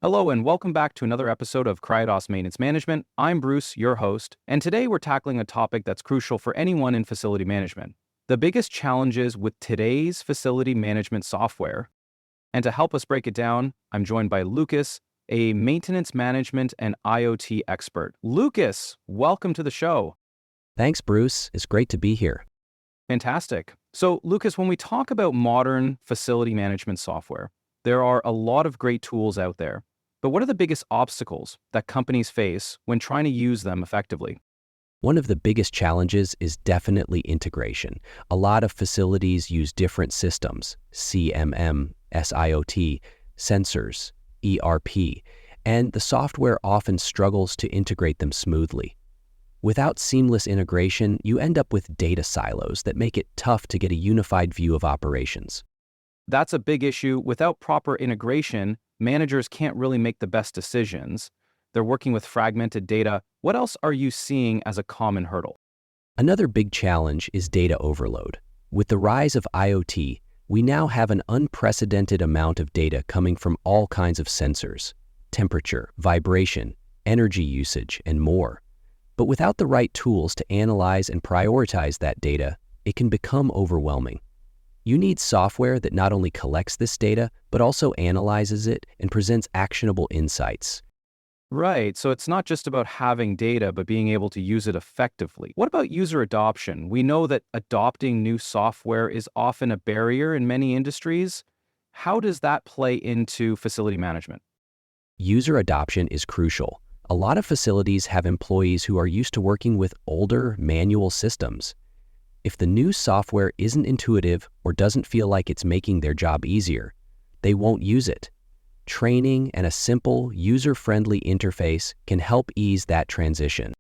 Hello and welcome back to another episode of Cryodos Maintenance Management. I'm Bruce, your host, and today we're tackling a topic that's crucial for anyone in facility management. The biggest challenges with today's facility management software. And to help us break it down, I'm joined by Lucas, a maintenance management and IoT expert. Lucas, welcome to the show. Thanks, Bruce. It's great to be here. Fantastic. So, Lucas, when we talk about modern facility management software, there are a lot of great tools out there. But what are the biggest obstacles that companies face when trying to use them effectively? One of the biggest challenges is definitely integration. A lot of facilities use different systems, CMM, SIoT, sensors, ERP, and the software often struggles to integrate them smoothly. Without seamless integration, you end up with data silos that make it tough to get a unified view of operations. That's a big issue. Without proper integration, managers can't really make the best decisions. They're working with fragmented data. What else are you seeing as a common hurdle? Another big challenge is data overload. With the rise of IoT, we now have an unprecedented amount of data coming from all kinds of sensors, temperature, vibration, energy usage, and more. But without the right tools to analyze and prioritize that data, it can become overwhelming. You need software that not only collects this data, but also analyzes it and presents actionable insights. Right, so it's not just about having data, but being able to use it effectively. What about user adoption? We know that adopting new software is often a barrier in many industries. How does that play into facility management? User adoption is crucial. A lot of facilities have employees who are used to working with older, manual systems. If the new software isn't intuitive or doesn't feel like it's making their job easier, they won't use it. Training and a simple, user-friendly interface can help ease that transition.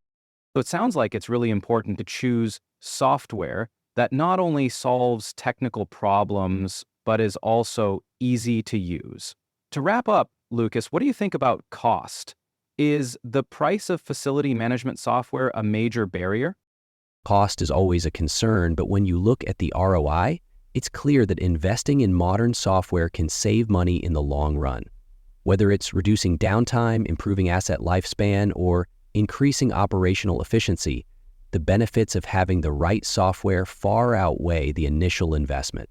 So it sounds like it's really important to choose software that not only solves technical problems, but is also easy to use. To wrap up, Lucas, what do you think about cost? Is the price of facility management software a major barrier? Cost is always a concern, but when you look at the ROI, it's clear that investing in modern software can save money in the long run. Whether it's reducing downtime, improving asset lifespan, or increasing operational efficiency, the benefits of having the right software far outweigh the initial investment.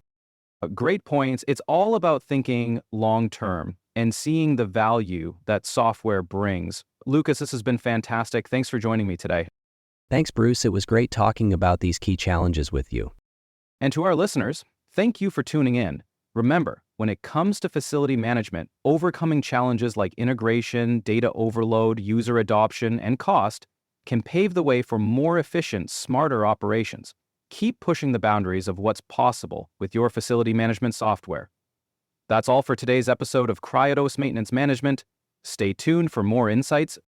Great points. It's all about thinking long term and seeing the value that software brings. Lucas, this has been fantastic. Thanks for joining me today. Thanks, Bruce. It was great talking about these key challenges with you. And to our listeners, thank you for tuning in. Remember, when it comes to facility management, overcoming challenges like integration, data overload, user adoption, and cost can pave the way for more efficient, smarter operations. Keep pushing the boundaries of what's possible with your facility management software. That's all for today's episode of Cryodos Maintenance Management. Stay tuned for more insights